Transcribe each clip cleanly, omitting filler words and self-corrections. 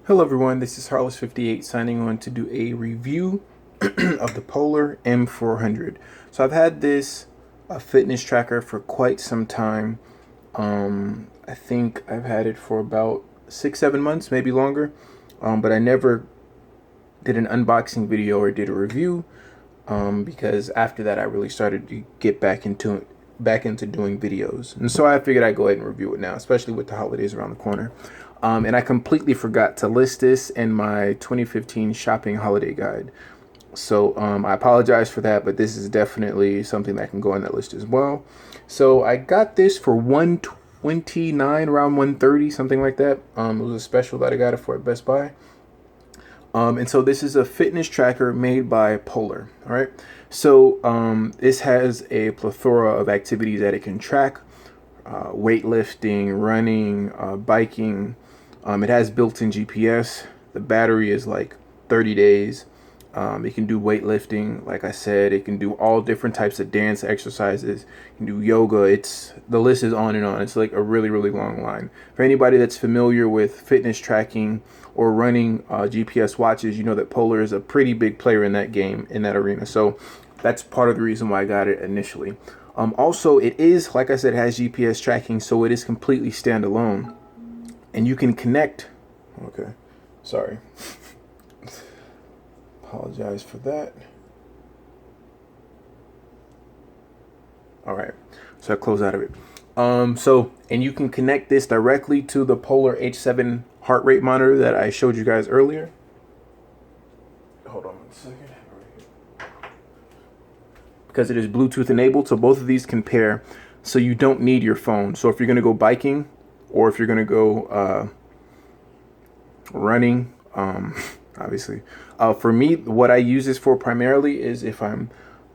Hello everyone, this is Harless58 signing on to do a review of the Polar M400. So I've had this fitness tracker for quite some time. I think I've had it for about 6-7 months, maybe longer. But I never did an unboxing video or did a review because after that I really started to get back into doing videos. And so I figured I'd go ahead and review it now, especially with the holidays around the corner. And I completely forgot to list this in my 2015 shopping holiday guide. So I apologize for that, but this is definitely something that can go on that list as well. So I got this for $129, around $130, something like that. It was a special that I got it for at Best Buy. And so this is a fitness tracker made by Polar. All right. So this has a plethora of activities that it can track: weightlifting, running, biking. It has built-in GPS. The battery is like 30 days. It can do weightlifting, like I said. It can do all different types of dance exercises. It can do yoga. The list is on and on. It's like a really, really long line. For anybody that's familiar with fitness tracking or running GPS watches, you know that Polar is a pretty big player in that game, in that arena. So that's part of the reason why I got it initially. Also, it is, like I said, has GPS tracking, so it is completely standalone. And you can connect. Okay, sorry. Apologize for that. All right, so I close out of it. And you can connect this directly to the Polar H7 heart rate monitor that I showed you guys earlier. Hold on 1 second. Because it is Bluetooth enabled, so both of these can pair. So you don't need your phone. So if you're gonna go biking, or if you're gonna go running, obviously. For me, what I use this for primarily is if I'm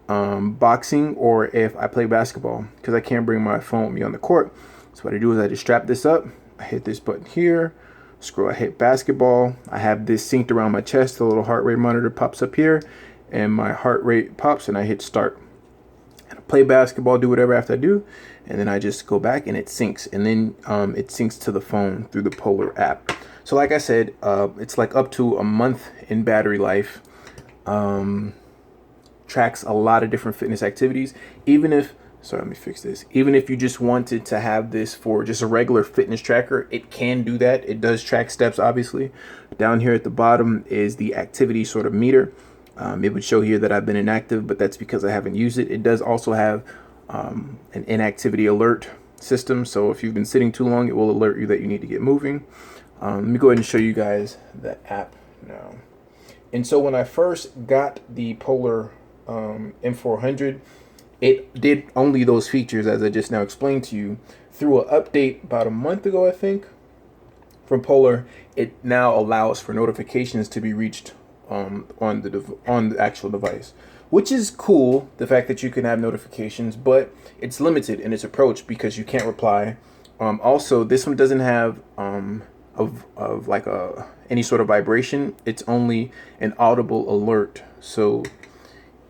boxing or if I play basketball, because I can't bring my phone with me on the court. So what I do is I just strap this up, I hit this button here, scroll, I hit basketball. I have this synced around my chest. The little heart rate monitor pops up here, and my heart rate pops, and I hit start. And I play basketball, do whatever I have to do, and then I just go back and it syncs, and then it syncs to the phone through the Polar app. So like I said, it's like up to a month in battery life. Tracks a lot of different fitness activities. Even if, sorry, let me fix this. Even if you just wanted to have this for just a regular fitness tracker, it can do that. It does track steps, obviously. Down here at the bottom is the activity sort of meter. It would show here that I've been inactive, but that's because I haven't used it. It does also have an inactivity alert system. So if you've been sitting too long, it will alert you that you need to get moving. Let me go ahead and show you guys the app now. And so when I first got the Polar M400, it did only those features as I just now explained to you. Through an update about a month ago, I think, from Polar, it now allows for notifications to be reached on the actual device, which is cool. The fact that you can have notifications, but it's limited in its approach because you can't reply. Also, this one doesn't have of like any sort of vibration. It's only an audible alert. So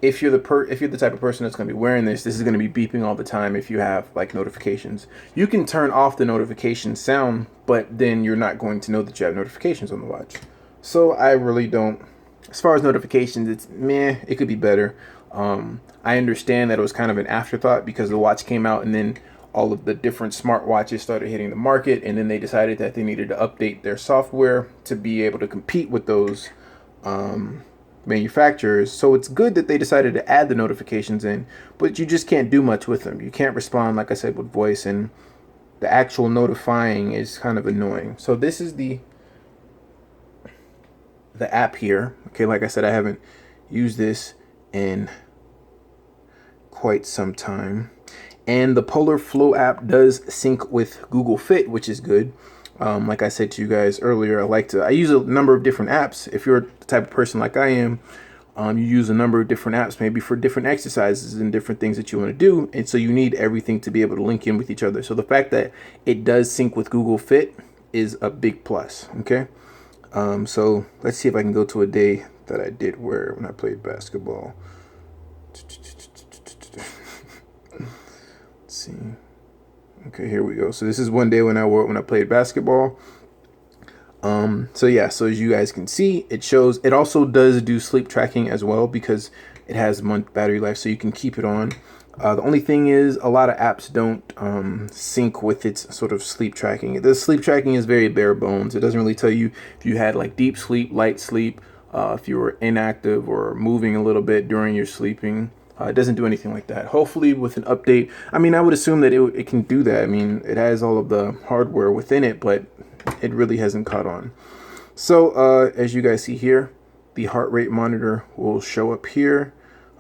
if you're the type of person that's going to be wearing this is going to be beeping all the time. If you have like notifications, you can turn off the notification sound, but then you're not going to know that you have notifications on the watch. So I really don't. As far as notifications, it's meh. It could be better. I understand that it was kind of an afterthought because the watch came out and then all of the different smartwatches started hitting the market, and then they decided that they needed to update their software to be able to compete with those manufacturers. So it's good that they decided to add the notifications in, but you just can't do much with them. You can't respond, like I said, with voice, and the actual notifying is kind of annoying. So this is the app here. Okay, like I said, I haven't used this in quite some time. And the Polar Flow app does sync with Google Fit, which is good. Like I said to you guys earlier, I use a number of different apps. If you're the type of person like I am, you use a number of different apps, maybe for different exercises and different things that you want to do. And so you need everything to be able to link in with each other. So the fact that it does sync with Google Fit is a big plus. Okay. So let's see if I can go to a day that I did when I played basketball. Let's see. Okay, here we go. So this is one day when I played basketball. So yeah, so as you guys can see, it shows, it also does do sleep tracking as well because it has month battery life, so you can keep it on. The only thing is a lot of apps don't sync with its sort of sleep tracking. The sleep tracking is very bare bones. It doesn't really tell you if you had like deep sleep, light sleep, if you were inactive or moving a little bit during your sleeping. It doesn't do anything like that. Hopefully with an update, I mean, I would assume that it can do that. I mean, it has all of the hardware within it, but it really hasn't caught on. So as you guys see here, the heart rate monitor will show up here,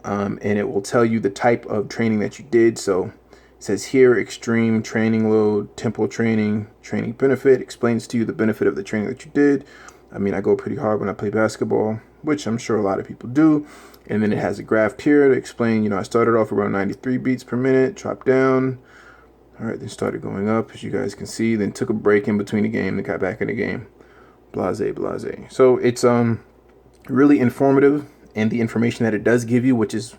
and it will tell you the type of training that you did. So it says here, extreme training load, tempo training, training benefit, explains to you the benefit of the training that you did. I mean, I go pretty hard when I play basketball, which I'm sure a lot of people do. And then it has a graph here to explain, you know, I started off around 93 beats per minute, dropped down. All right, then started going up, as you guys can see, then took a break in between the game, then got back in the game. Blase, blase. So it's really informative, and the information that it does give you, which is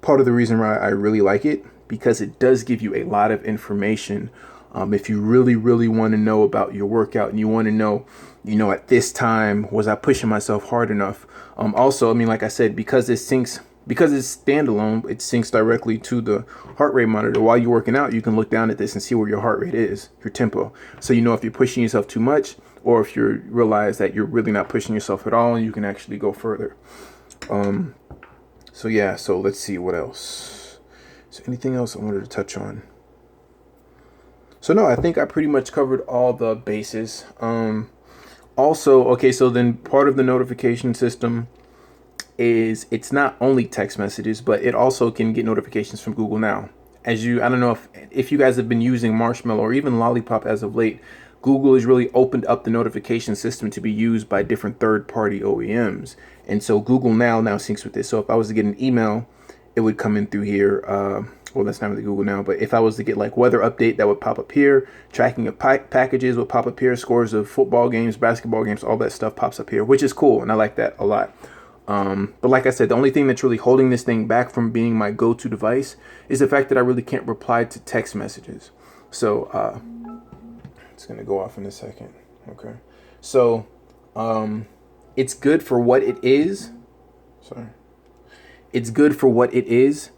part of the reason why I really like it, because it does give you a lot of information. If you really want to know about your workout and you want to know, you know, at this time, was I pushing myself hard enough? Also, I mean, like I said, because it's standalone, it syncs directly to the heart rate monitor. While you're working out, you can look down at this and see where your heart rate is, your tempo. So you know if you're pushing yourself too much, or if you realize that you're really not pushing yourself at all, and you can actually go further. So yeah, so let's see what else. Is there anything else I wanted to touch on? So no, I think I pretty much covered all the bases. Also, okay, so then part of the notification system is it's not only text messages, but it also can get notifications from Google Now. I don't know if you guys have been using Marshmallow or even Lollipop as of late, Google has really opened up the notification system to be used by different third-party OEMs. And so Google Now syncs with this. So if I was to get an email, it would come in through here. Well, that's not really Google Now, but if I was to get like weather update, that would pop up here. Tracking of packages would pop up here. Scores of football games, basketball games, all that stuff pops up here, which is cool. And I like that a lot. But like I said, the only thing that's really holding this thing back from being my go-to device is the fact that I really can't reply to text messages. So it's going to go off in a second. Okay. So it's good for what it is. Sorry. It's good for what it is.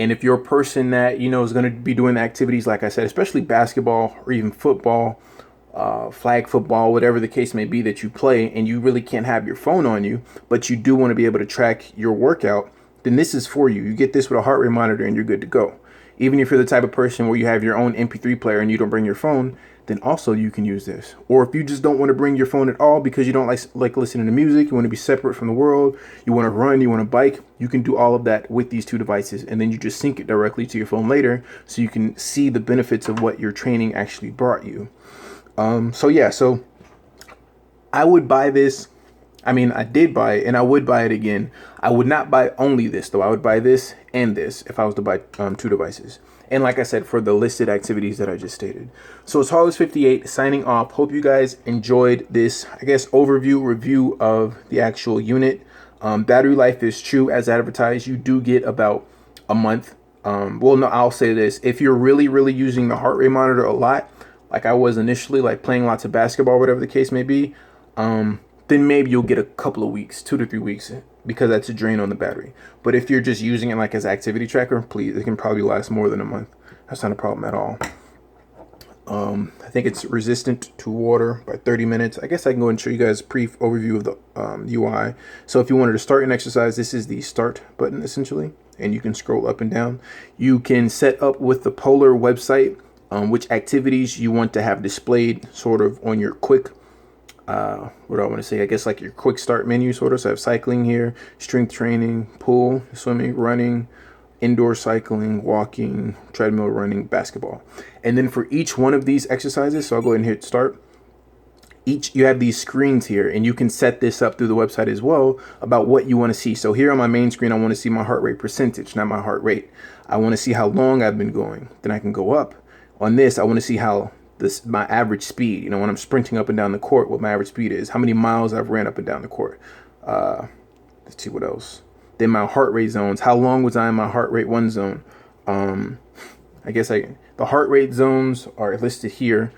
And if you're a person that, you know, is going to be doing activities, like I said, especially basketball or even football, flag football, whatever the case may be that you play, and you really can't have your phone on you, but you do want to be able to track your workout, then this is for you. You get this with a heart rate monitor and you're good to go. Even if you're the type of person where you have your own MP3 player and you don't bring your phone, then also you can use this. Or if you just don't want to bring your phone at all because you don't like listening to music, you want to be separate from the world, you want to run, you want to bike, you can do all of that with these two devices, and then you just sync it directly to your phone later so you can see the benefits of what your training actually brought you. So yeah, so I would buy this. I mean, I did buy it and I would buy it again. I would not buy only this though. I would buy this and this if I was to buy two devices. And like I said, for the listed activities that I just stated. So it's Harless58 signing off. Hope you guys enjoyed this, I guess, overview review of the actual unit. Battery life is true as advertised. You do get about a month. Well, no, I'll say this. If you're really using the heart rate monitor a lot, like I was initially, like playing lots of basketball, whatever the case may be, then maybe you'll get a couple of weeks, 2 to 3 weeks, because that's a drain on the battery. But if you're just using it like as activity tracker, please, it can probably last more than a month. That's not a problem at all. I think it's resistant to water by 30 minutes. I guess I can go and show you guys a brief overview of the UI. So if you wanted to start an exercise, this is the start button essentially, and you can scroll up and down. You can set up with the Polar website which activities you want to have displayed sort of on your quick what do I want to say? I guess like your quick start menu sort of. So I have cycling here, strength training, pool, swimming, running, indoor cycling, walking, treadmill, running, basketball. And then for each one of these exercises, so I'll go ahead and hit start. You have these screens here, and you can set this up through the website as well about what you want to see. So here on my main screen, I want to see my heart rate percentage, not my heart rate. I want to see how long I've been going. Then I can go up. On this, I want to see how my average speed, you know, when I'm sprinting up and down the court, what my average speed is, how many miles I've ran up and down the court. Let's see what else. Then my heart rate zones, how long was I in my heart rate 1 zone? I guess the heart rate zones are listed here.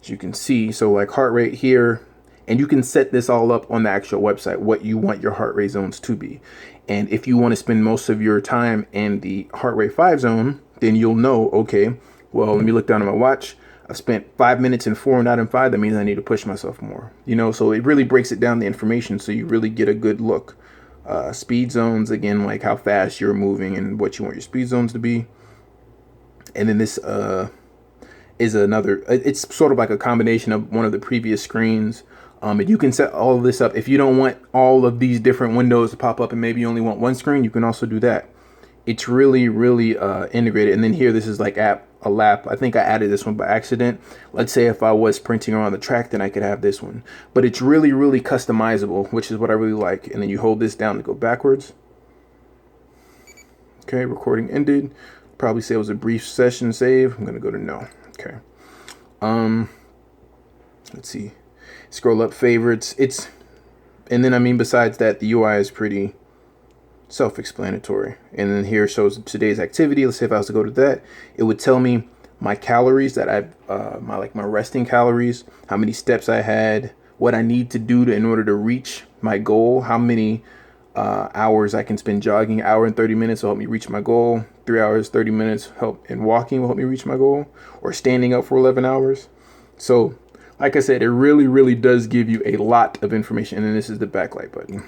as you can see. So like heart rate here, and you can set this all up on the actual website, what you want your heart rate zones to be. And if you want to spend most of your time in the heart rate 5 zone, then you'll know, okay, well, let me look down at my watch. I spent 5 minutes in 4 and not in 5. That means I need to push myself more. You know, so it really breaks it down, the information, so you really get a good look. Speed zones, again, like how fast you're moving and what you want your speed zones to be. And then this is another, it's sort of like a combination of one of the previous screens. And you can set all of this up. If you don't want all of these different windows to pop up and maybe you only want one screen, you can also do that. It's really, really integrated. And then here, this is like a lap. I think I added this one by accident. Let's say if I was sprinting around the track, then I could have this one. But it's really, really customizable, which is what I really like. And then you hold this down to go backwards. Okay, recording ended. Probably say it was a brief session save. I'm gonna go to no. Okay. Let's see. Scroll up favorites. And then I mean, besides that, the UI is pretty self-explanatory. And then here shows today's activity. Let's say if I was to go to that, it would tell me my calories that I've my resting calories, how many steps I had, what I need to do in order to reach my goal, how many hours I can spend jogging. Hour and 30 minutes will help me reach my goal. 3 hours 30 minutes help in walking will help me reach my goal, or standing up for 11 hours. So like I said, it really, really does give you a lot of information. And then this is the backlight button.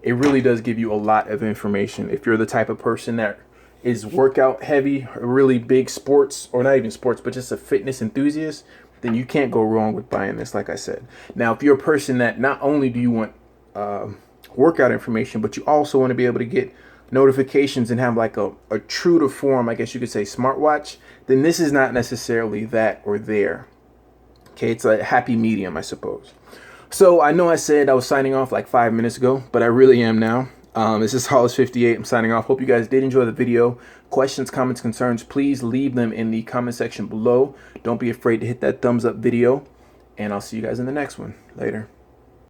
It really does give you a lot of information. If you're the type of person that is workout heavy, really big sports, or not even sports, but just a fitness enthusiast, then you can't go wrong with buying this, like I said. Now, if you're a person that not only do you want workout information, but you also want to be able to get notifications and have like a true to form, I guess you could say, smartwatch, then this is not necessarily that or there. Okay, it's a happy medium, I suppose. So I know I said I was signing off like 5 minutes ago, but I really am now. This is Hollis58. I'm signing off. Hope you guys did enjoy the video. Questions, comments, concerns, please leave them in the comment section below. Don't be afraid to hit that thumbs up video, and I'll see you guys in the next one. Later.